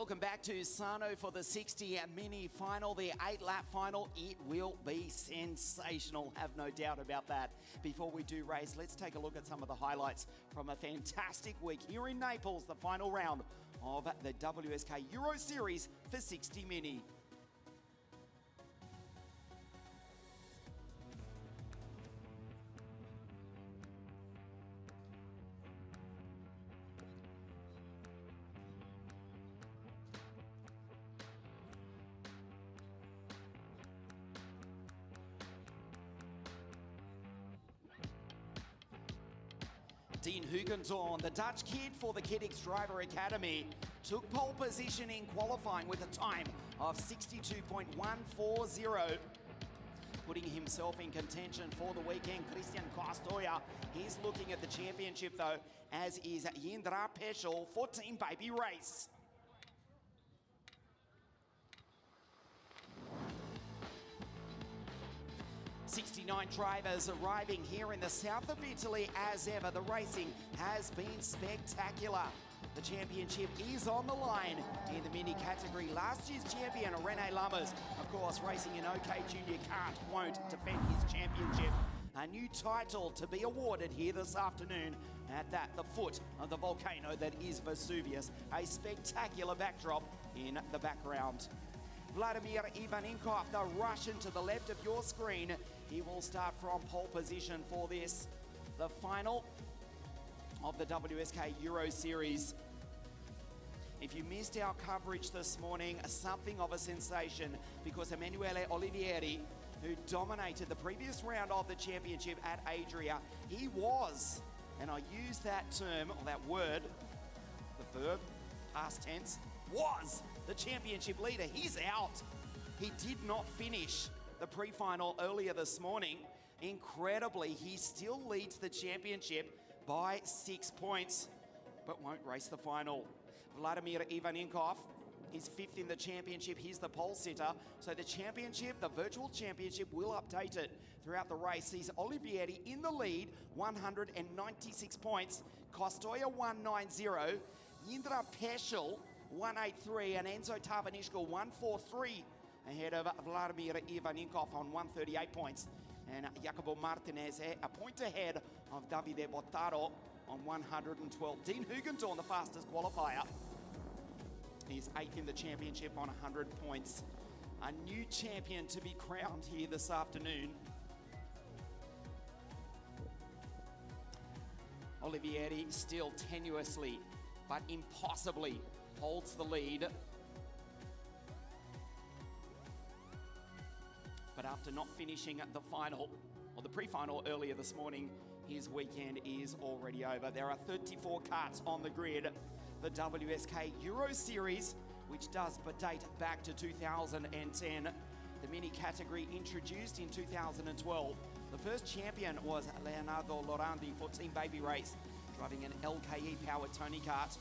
Welcome back to SARNO for the 60 mini final, the 8-lap final. It will be sensational, have no doubt about that. Before we do race, let's take a look at some of the highlights from a fantastic week here in Naples, the final round of the WSK Euro Series for 60 mini. Dean Hugenthorn, the Dutch kid for the Kiddix Driver Academy, took pole position in qualifying with a time of 62.140, putting himself in contention for the weekend. Christian Costoya, he's looking at the championship though, as is Jindra Peschel for Team Baby Race. '69 drivers arriving here in the south of Italy as ever. The racing has been spectacular. The championship is on the line in the mini category. Last year's champion, René Lammers, of course, racing in OK Junior Kart, won't defend his championship. A new title to be awarded here this afternoon at the foot of the volcano that is Vesuvius. A spectacular backdrop in the background. Vladimir Ivaninkov, the Russian to the left of your screen. He will start from pole position for this, the final of the WSK Euro Series. If you missed our coverage this morning, something of a sensation, because Emanuele Olivieri, who dominated the previous round of the championship at Adria, he was, and I use that term, or that word, the verb, past tense, was the championship leader. He's out. He did not finish the pre-final earlier this morning. Incredibly, he still leads the championship by 6 points, but won't race the final. Vladimir Ivaninkov is 5th in the championship. He's the pole sitter. So the championship, the virtual championship, will update it throughout the race. Sees Olivieri in the lead, 196 points. Costoya 190. Jindra Peschel 183, and Enzo Tavanishko 143, ahead of Vladimir Ivaninkov on 138 points. And Jacopo Martinez a point ahead of Davide Bottaro on 112. Dean Hugenthorn, the fastest qualifier, is 8th in the championship on 100 points. A new champion to be crowned here this afternoon. Olivieri still tenuously but impossibly holds the lead. But after not finishing the final, or the pre-final earlier this morning, his weekend is already over. There are 34 karts on the grid. The WSK Euro Series, which does date back to 2010. The mini category introduced in 2012. The first champion was Leonardo Lorandi for Team Baby Race, driving an LKE powered Tony kart.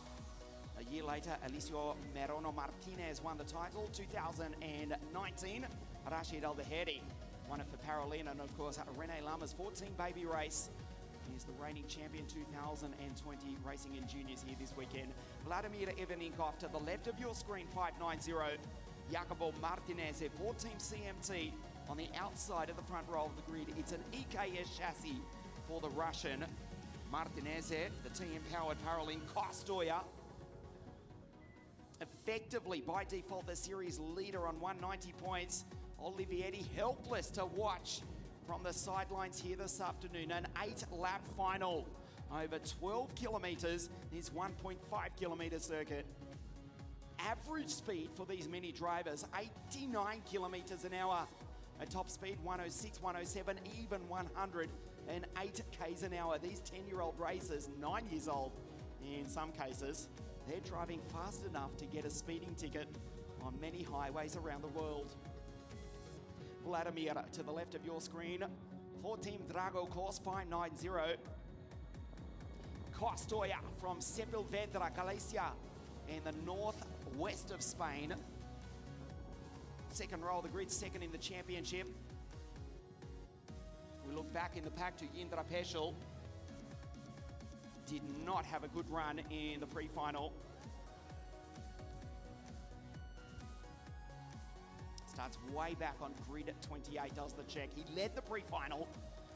A year later, Alicio Merono Martinez won the title. 2019, Rashid Aldeheri won it for Parolin, and of course, René Lammers for Team Baby Race. He's the reigning champion 2020, racing in juniors here this weekend. Vladimir Ivaninkov to the left of your screen, 590. Jacopo Martinez for Team CMT on the outside of the front row of the grid. It's an EKS chassis for the Russian. Martinez, the TM-powered Parolin. Costoya, effectively, by default, the series leader on 190 points. Olivieri helpless to watch from the sidelines here this afternoon. An 8-lap final over 12 kilometers, this 1.5 kilometer circuit. Average speed for these mini drivers, 89 kilometers an hour. A top speed, 106, 107, even 108 k's an hour. These 10-year-old racers, 9 years old in some cases, they're driving fast enough to get a speeding ticket on many highways around the world. Vladimir to the left of your screen for Team Drago course, 590. Costoya from Sepulvedra, Galicia, in the northwest of Spain. Second row of the grid, second in the championship. We look back in the pack to Jindra Peschel. Did not have a good run in the pre-final. starts way back on grid 28, does the Czech. He led the pre-final.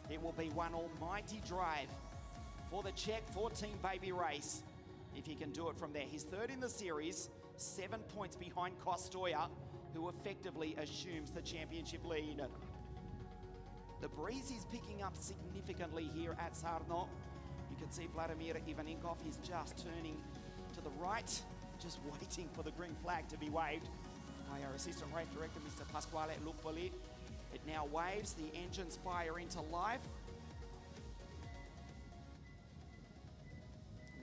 It will be one almighty drive for the Czech 14 baby race, if he can do it from there. He's third in the series, 7 points behind Kostoja, who effectively assumes the championship lead. The breeze is picking up significantly here at SARNO. You can see Vladimir Ivanikov is just turning to the right, just waiting for the green flag to be waved by our assistant race director, Mr. Pasquale Luppoli. It now waves, the engines fire into life.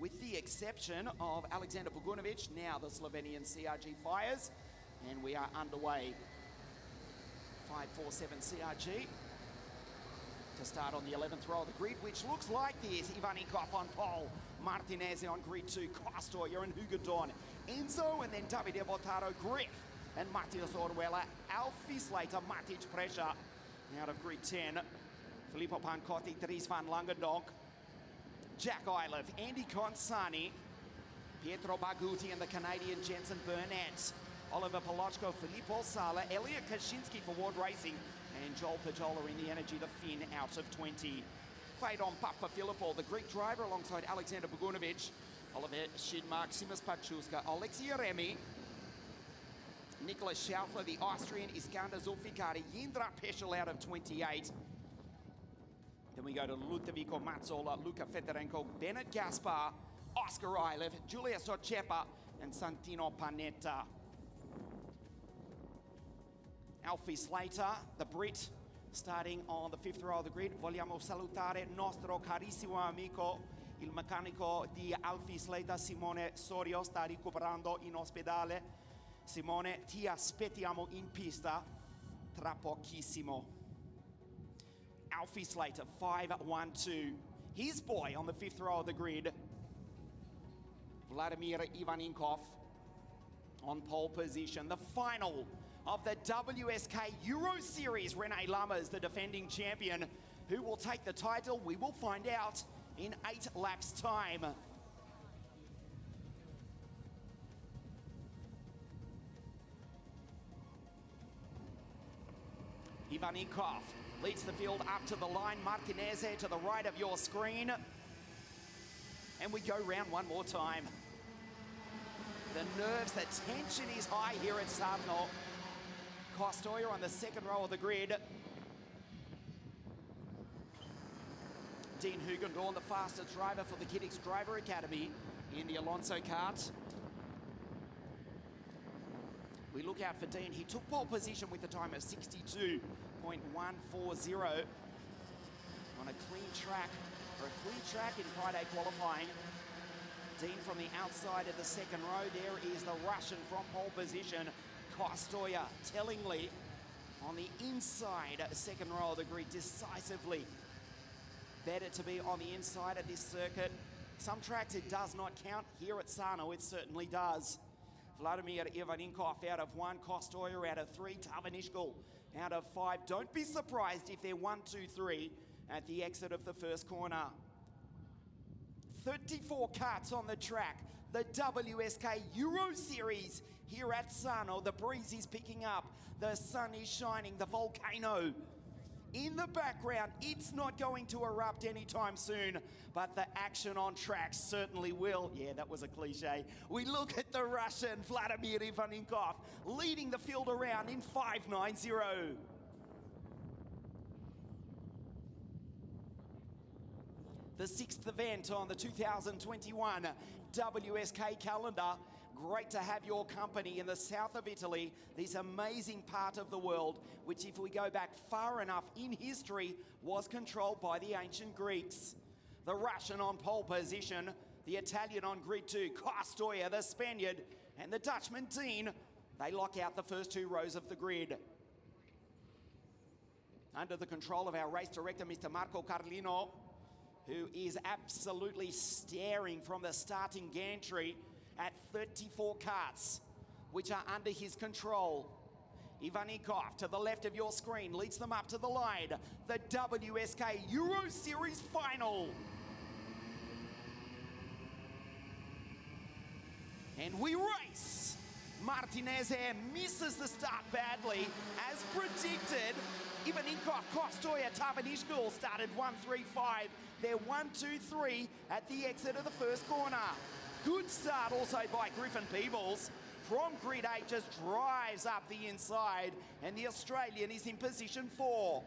With the exception of Alexander Bogunovic, now the Slovenian CRG fires, and we are underway. 547 CRG to start on the 11th row of the grid, which looks like this. Ivanikov on pole, Martinez on grid 2, Kostoja and Hugedorn, Enzo, and then Davide Botaro, Griff, and Matthias Orwella, Alfie Slater, Matic Pressure out of grid 10, Filippo Pancotti, Dries van Langendonk, Jack Iliff, Andy Consani, Pietro Baguti and the Canadian Jensen Burnett, Oliver Polochko, Filippo Sala, Elliot Kaczynski for Ward Racing, and Joel Pajola in the Energy, the Finn out of 20. Fade on Papa Filippo, the Greek driver alongside Alexander Bogunovic, Oliver Schidmark, Simas Pachuska, Alexia Remy, Nicholas Schaufler, the Austrian, Iskander Zulfikari, Jindra Peschel out of 28. Then we go to Ludovico Mazzola, Luca Fedorenko, Bennett Gaspar, Oscar Iliff, Giulia Socepa, and Santino Panetta. Alfie Slater, the Brit, starting on the 5th row of the grid. Vogliamo salutare nostro carissimo amico, il meccanico di Alfie Slater, Simone Sorio, sta recuperando in ospedale. Simone, ti aspettiamo in pista tra pochissimo. Alfie Slater, 5-1-2. His boy on the 5th row of the grid, Vladimir Ivanikov on pole position. The final of the WSK Euro Series, Rene Lammers, the defending champion. Who will take the title? We will find out in 8 laps' time. Ivanikov leads the field up to the line. Martinez to the right of your screen. And we go round one more time. The nerves, the tension is high here at SARNO. Kostoja on the 2nd row of the grid. Dean Hugedorn, the fastest driver for the Kiddix Driver Academy in the Alonso kart. We look out for Dean. He took pole position with a time of 62.140 on a clean track, or a clean track in Friday qualifying. Dean from the outside of the 2nd row. There is the Russian from pole position, Kostoja, tellingly on the inside 2nd row of the grid, decisively. Better to be on the inside of this circuit. Some tracks it does not count. Here at SARNO it certainly does. Vladimir Ivanikov out of 1, Kostoja out of 3, Tavanishkal out of 5. Don't be surprised if they're 1, 2, 3 at the exit of the first corner. 34 karts on the track. The WSK Euro Series here at SARNO. The breeze is picking up. The sun is shining. The volcano in the background. It's not going to erupt anytime soon, but the action on track certainly will. Yeah, that was a cliche. We look at the Russian Vladimir Ivanikov leading the field around in 5.90. The 6th event on the 2021 WSK calendar. Great to have your company in the south of Italy, this amazing part of the world, which if we go back far enough in history, was controlled by the ancient Greeks. The Russian on pole position, the Italian on grid 2, Kostoja, the Spaniard, and the Dutchman, Dean. They lock out the first 2 rows of the grid. Under the control of our race director, Mr. Marco Carlino, who is absolutely staring from the starting gantry at 34 karts, which are under his control. Ivanikov, to the left of your screen, leads them up to the line. The WSK Euro Series final. And we race. Martinez misses the start badly. As predicted, Ivanikov, Kostoya, Tavanishkul started 1-3-5. They're 1-2-3 at the exit of the first corner. Good start also by Griffin Peebles. From grid 8, just drives up the inside, and the Australian is in position 4.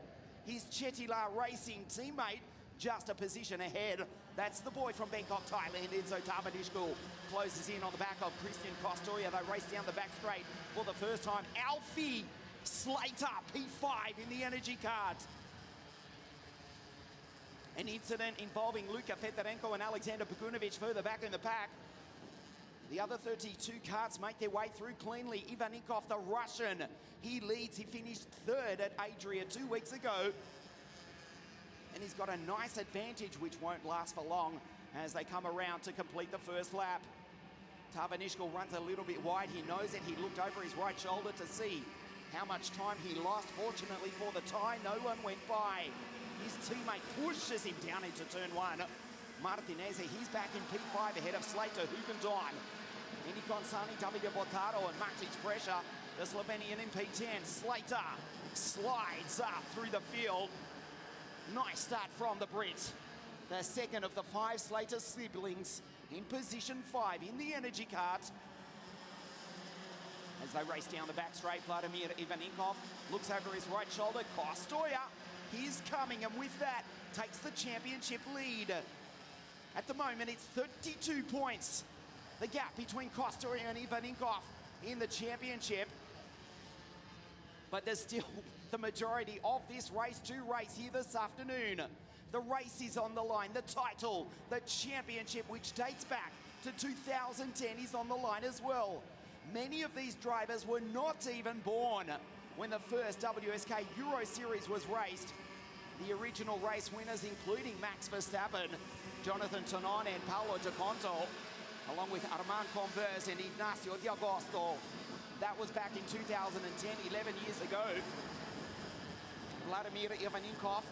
His Chetila Racing teammate just a position ahead. That's the boy from Bangkok, Thailand, Enzo Tavanishkul. Closes in on the back of Christian Kostoya. They race down the back straight for the first time. Alfie Slater, P5 in the energy cart. An incident involving Luka Fedorenko and Alexander Pagunovic further back in the pack. The other 32 carts make their way through cleanly. Ivanikov, the Russian, he leads. He finished third at Adria 2 weeks ago. And he's got a nice advantage, which won't last for long as they come around to complete the first lap. Tavanishkul runs a little bit wide. He knows it. He looked over his right shoulder to see how much time he lost. Fortunately for the tie, no one went by. His teammate pushes him down into turn 1. Martinez, he's back in P5 ahead of Slater, Hugendorn. Enikon Sani, Davide Bottaro, and Matic pressure. The Slovenian in P10. Slater slides up through the field. Nice start from the Brit. The second of the 5 Slater siblings in position 5 in the energy cart. As they race down the back straight, Vladimir Ivanikov looks over his right shoulder. Kostoya, he's coming, and with that, takes the championship lead. At the moment, it's 32 points. The gap between Kostoya and Ivanikov in the championship. But there's still the majority of this race to race here this afternoon. The race is on the line. The title, the championship, which dates back to 2010, is on the line as well. Many of these drivers were not even born when the first WSK Euro Series was raced. The original race winners, including Max Verstappen, Jonathan Tonon and Paolo Di Conto, along with Armand Converse and Ignacio D'Agosto. That was back in 2010, 11 years ago. Vladimir Ivanikov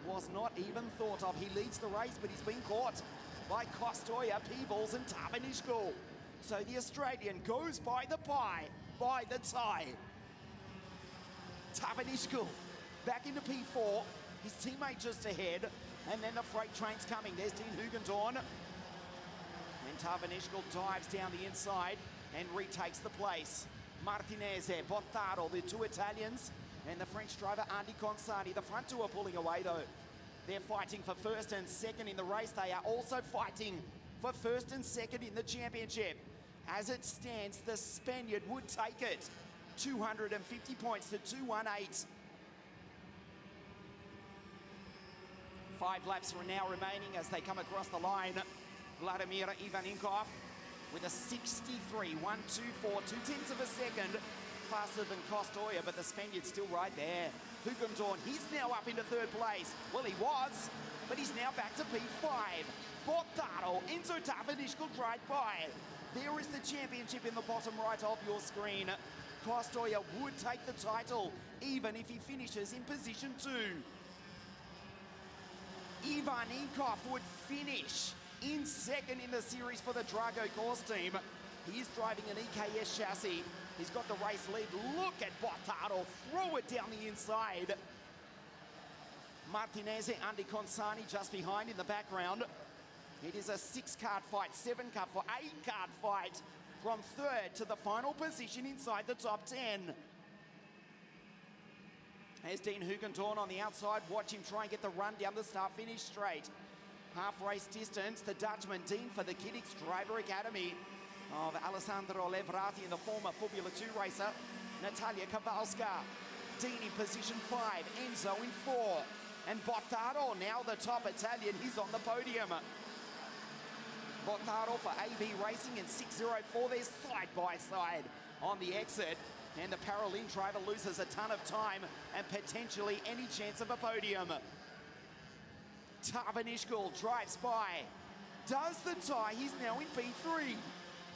was not even thought of. He leads the race, but he's been caught by Kostoya, Peebles and Tavanishkul. So the Australian goes by the pie, by the tie. Tavanishkul back into P4. His teammate just ahead. And then the freight train's coming. There's Dean Hugendorn. And Tavanishkul dives down the inside and retakes the place. Martinez, Bottaro, the 2 Italians, and the French driver Andy Consani. The front 2 are pulling away though. They're fighting for first and second in the race. They are also fighting for first and second in the championship. As it stands, the Spaniard would take it. 250 points to 218. 5 laps are now remaining as they come across the line. Vladimir Ivanikov with a 63, 1.24, 2/10 of a second faster than Kostoya, but the Spaniard's still right there. Hugendorn, he's now up into third place. Well, he was, but he's now back to P5. Bottaro, Enzo Tavanishkul right by. There is the championship in the bottom right of your screen. Kostoya would take the title, even if he finishes in position 2. Ivanikov would finish in second in the series for the Drago course team. He is driving an EKS chassis. He's got the race lead. Look at Bottaro, throw it down the inside. Martinez, Andy Consani just behind in the background. It is a 6-card fight, 7-card fight, 8-card fight from third to the final position inside the top 10. There's Dean Hugendorn on the outside. Watch him try and get the run down the start-finish straight. Half race distance, the Dutchman, Dean for the Kiddix Driver Academy of Alessandro Levrati and the former Formula 2 racer, Natalia Kowalska. Dean in position 5, Enzo in 4. And Bottaro, now the top Italian, he's on the podium. Bottaro for AV Racing in 604, they're side by side on the exit. And the Paralin driver loses a ton of time and potentially any chance of a podium. Tavanishkul drives by, does the tie, he's now in P3.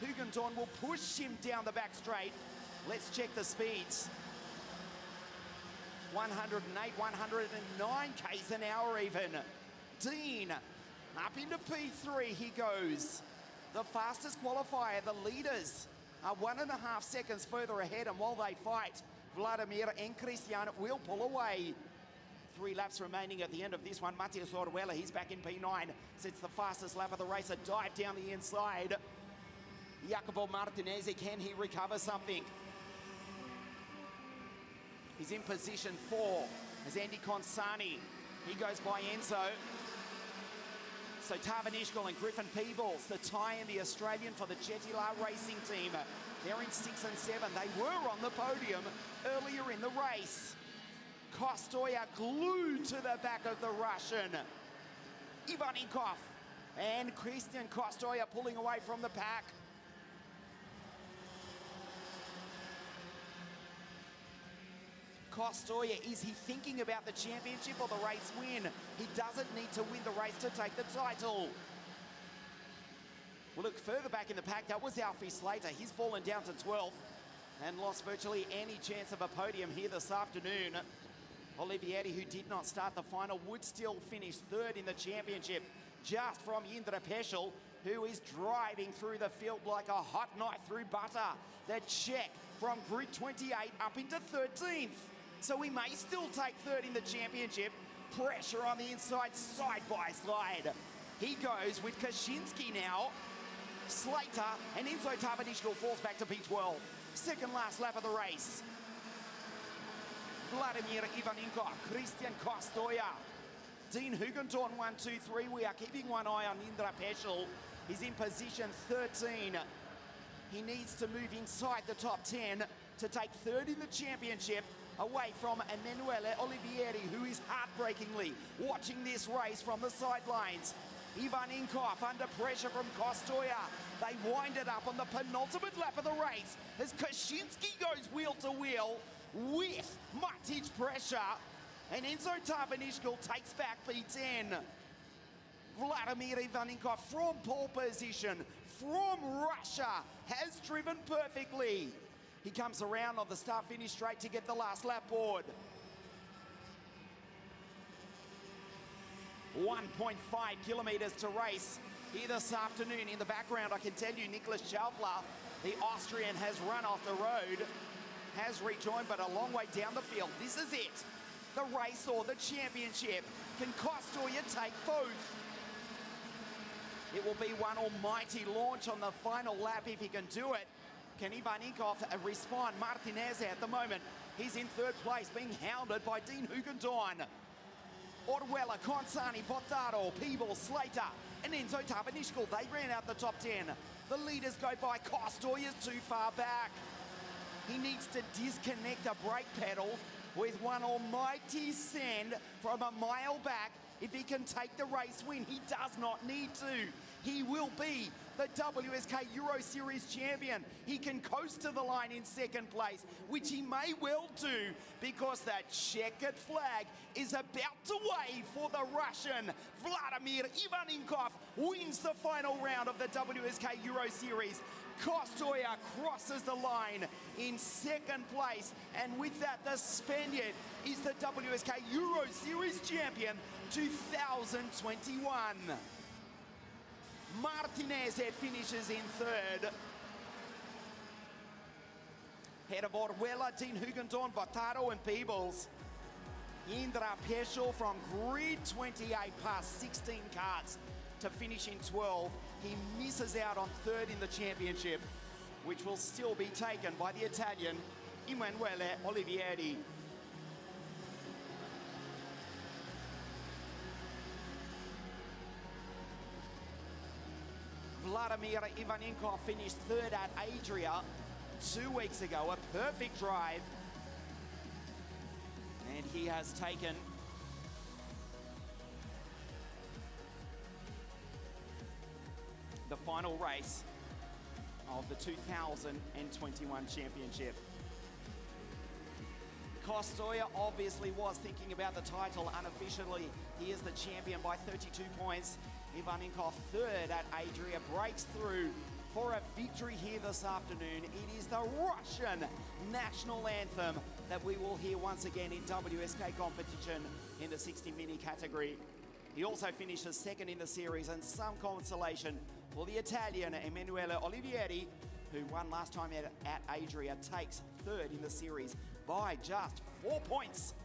Hugendorn will push him down the back straight. Let's check the speeds. 108, 109 k's an hour even. Dean up into P3 he goes. The fastest qualifier, the leaders are 1.5 seconds further ahead, and while they fight, Vladimir and Christian will pull away. 3 laps remaining at the end of this one. Matheus Oruela, he's back in P9. Sets the fastest lap of the race, a dive down the inside. Jacopo Martinez, can he recover something? He's in position 4 as Andy Consani. He goes by Enzo. So Tavanishkal and Griffin Peebles, the Thai and the Australian for the Chetila Racing team. They're in 6 and 7. They were on the podium earlier in the race. Kostoya glued to the back of the Russian. Ivanikov and Christian Kostoya pulling away from the pack. Kostoya, is he thinking about the championship or the race win? He doesn't need to win the race to take the title. We'll look further back in the pack. That was Alfie Slater. He's fallen down to 12th and lost virtually any chance of a podium here this afternoon. Olivieri, who did not start the final, would still finish 3rd in the championship, just from Indra Peschel, who is driving through the field like a hot knife through butter. The Czech from grid 28 up into 13th. So we may still take 3rd in the championship. Pressure on the inside, side by slide. He goes with Kaczynski now. Slater and Enzo Tavanishkal falls back to P12. Second last lap of the race. Vladimir Ivaninko, Christian Kostoya. Dean Hugentorn, 1, 2, 3. We are keeping one eye on Indra Peschel. He's in position 13. He needs to move inside the top 10 to take 3rd in the championship, away from Emanuele Olivieri, who is heartbreakingly watching this race from the sidelines. Ivaninko under pressure from Kostoya. They wind it up on the penultimate lap of the race as Kaczynski goes wheel to wheel with much pressure, and Enzo Tavanishkal takes back P10. Vladimir Ivaninko from pole position from Russia has driven perfectly. He comes around on the start-finish straight to get the last lap board. 1.5 kilometers to race here this afternoon. In the background, I can tell you, Nicholas Schaufler, the Austrian, has run off the road, has rejoined, but a long way down the field. This is it. The race or the championship. Can Kostoya take both? It will be one almighty launch on the final lap if he can do it. Can Ivanikov respond? Martinez at the moment, he's in 3rd place, being hounded by Dean Hugentorn. Oruela, Consani, Bottaro, Peebles, Slater, and Enzo Tavanishkal. They ran out the top 10. The leaders go by. Kostoya's too far back. He needs to disconnect a brake pedal with one almighty send from a mile back. If he can take the race win, he does not need to. He will be the WSK Euro Series champion. He can coast to the line in 2nd place, which he may well do, because that checkered flag is about to wave for the Russian. Vladimir Ivaninko wins the final round of the WSK Euro Series. Kostoya crosses the line in 2nd place, and with that, the Spaniard is the WSK Euro Series champion 2021. Martinez finishes in 3rd. Head of Oruela, Dean Hugentorn, Bottaro and Peebles. Indra Peschel from grid 28 past 16 karts to finish in 12. He misses out on 3rd in the championship, which will still be taken by the Italian Emanuele Olivieri. Vladimir Ivaninko finished 3rd at Adria 2 weeks ago, a perfect drive. And he has taken the final race of the 2021 championship. Kostoya obviously was thinking about the title. Unofficially, he is the champion by 32 points. Ivaninko 3rd at Adria, breaks through for a victory here this afternoon. It is the Russian national anthem that we will hear once again in WSK competition in the 60 mini category. He also finishes 2nd in the series, and some consolation for the Italian Emanuele Olivieri, who won last time at Adria, takes third in the series by just 4 points.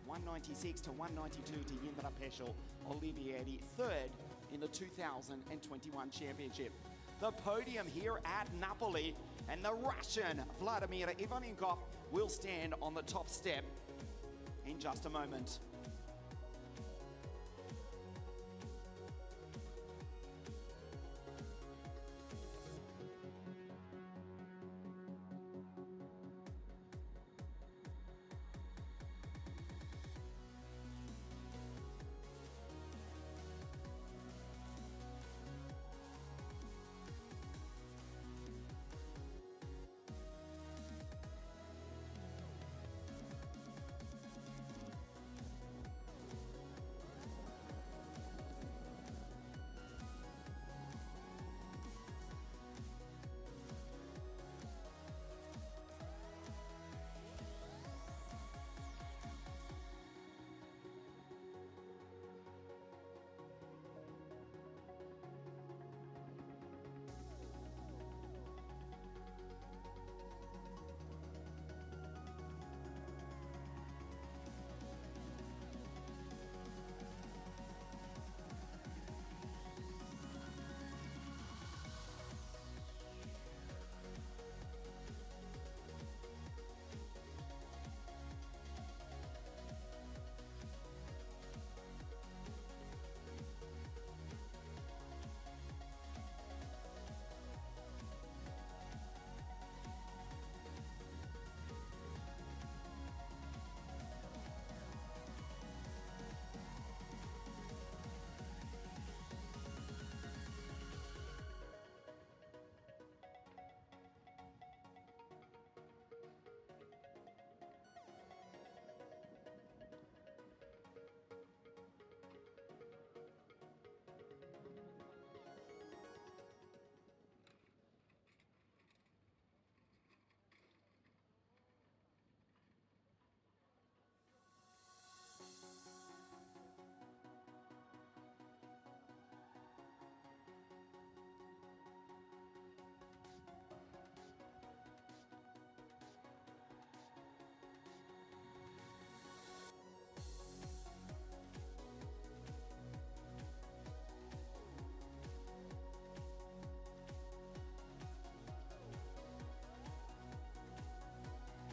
196 to 192 to Jindra Peschel. Olivieri third in the 2021 championship. The podium here at Napoli, and the Russian Vladimir Ivanenkov will stand on the top step in just a moment.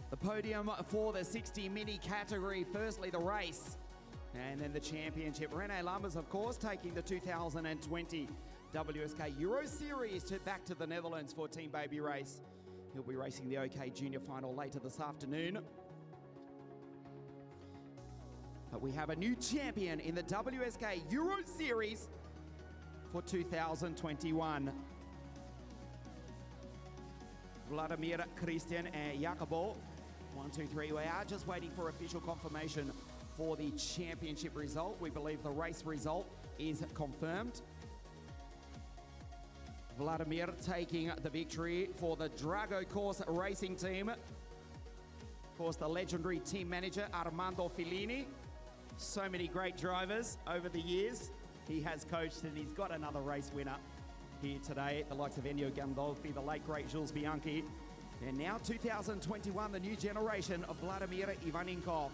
The podium for the 60 mini category. Firstly, the race, and then the championship. Rene Lammers, of course, taking the 2020 WSK Euro Series back to the Netherlands for Team Baby Race. He'll be racing the OK Junior Final later this afternoon. But we have a new champion in the WSK Euro Series for 2021. Vladimir, Christian and Jacobo. 1, 2, 3. We are just waiting for official confirmation for the championship result. We believe the race result is confirmed. Vladimir taking the victory for the Drago Course Racing Team. Of course, the legendary team manager Armando Fellini. So many great drivers over the years he has coached, and he's got another race winner here today. The likes of Ennio Gandolfi, the late great Jules Bianchi. And now 2021, the new generation of Vladimir Ivanenkov.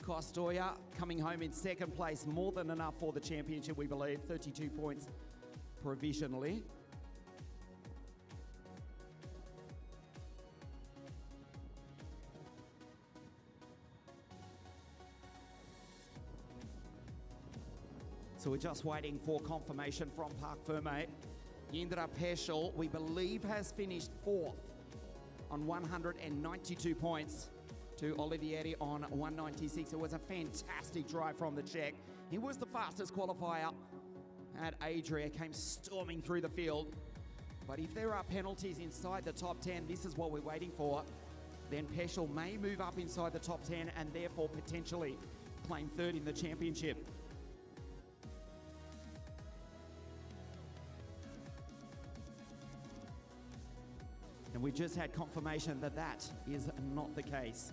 Costoya coming home in second place, more than enough for the championship, we believe. 32 points provisionally. So we're just waiting for confirmation from Parc Fermé. Jindra Peschel, we believe, has finished fourth on 192 points to Olivieri on 196. It was a fantastic drive from the Czech. He was the fastest qualifier at Adria, came storming through the field. But if there are penalties inside the top 10, this is what we're waiting for. Then Peschel may move up inside the top 10 and therefore potentially claim third in the championship. And we just had confirmation that that is not the case.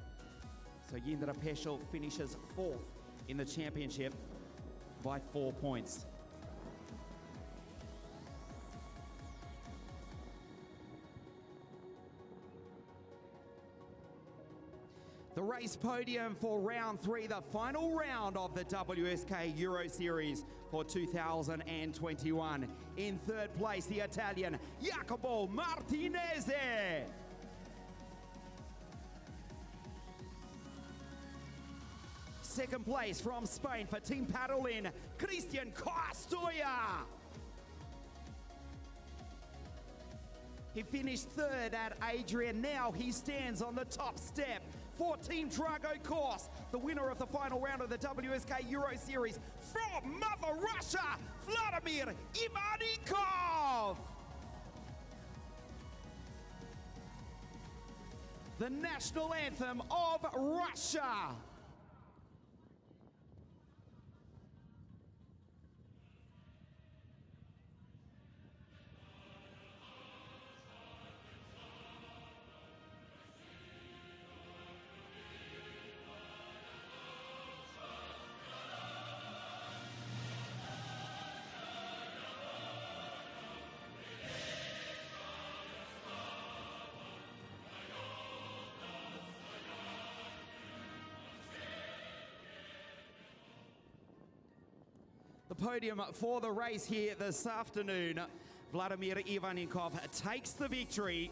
So Jindra Peschel finishes fourth in the championship by 4 points. race podium for round 3, the final round of the WSK Euro Series for 2021. In third place, the Italian Jacopo Martinez. Second place from Spain for Team Parolin, Christian Costoya. He finished third at Adrian. Now he stands on the top step for Team Drago Course, the winner of the final round of the WSK Euro Series from Mother Russia, Vladimir Ivanikov. The national anthem of Russia. The podium for the race here this afternoon. Vladimir Ivanikov takes the victory.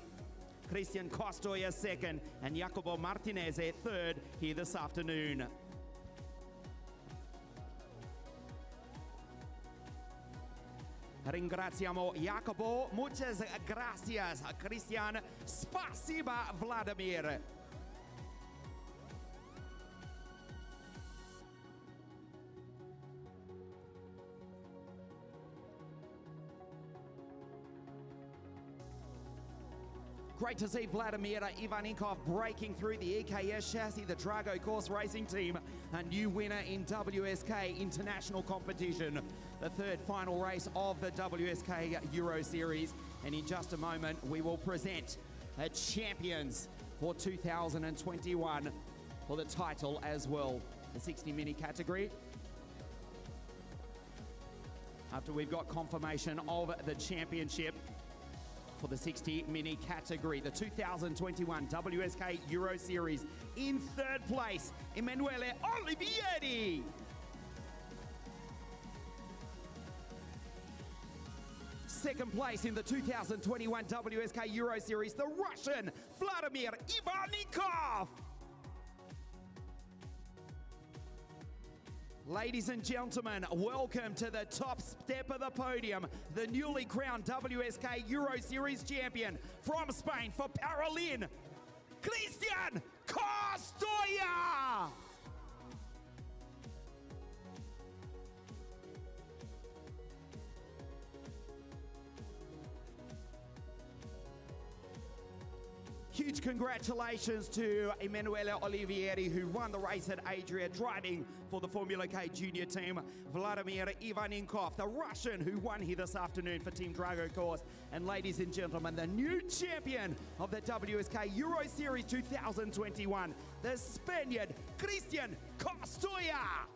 Christian Costoya second and Jacopo Martinez third here this afternoon. Ringraziamo Jacopo. Muchas gracias, Christian. Spasiba, Vladimir. Great to see Vladimir Ivanikov breaking through the EKS chassis, the Drago Course Racing Team, a new winner in WSK International Competition, the third final race of the WSK Euro Series. And in just a moment, we will present the champions for 2021 for the title as well, the 60 mini category. After we've got confirmation of the championship for the 60 mini category, the 2021 WSK Euro Series. In third place, Emanuele Olivieri. Second place in the 2021 WSK Euro Series, the Russian Vladimir Ivanikov. Ladies and gentlemen, welcome to the top step of the podium, the newly crowned WSK Euro Series champion from Spain for Parolin, Christian Costoya. Huge congratulations to Emanuele Olivieri, who won the race at Adria, driving for the Formula K junior team. Vladimir Ivanikov, the Russian, who won here this afternoon for Team Drago Course. And ladies and gentlemen, the new champion of the WSK Euro Series 2021, the Spaniard, Christian Costoya.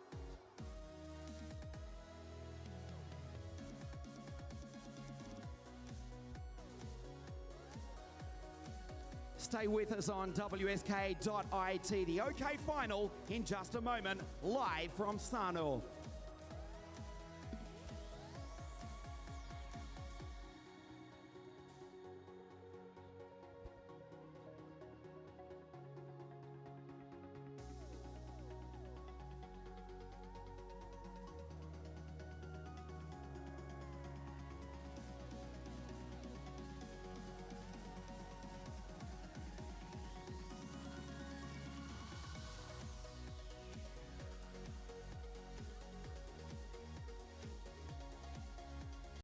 Stay with us on WSK.it. The OK Final in just a moment, live from SARNO.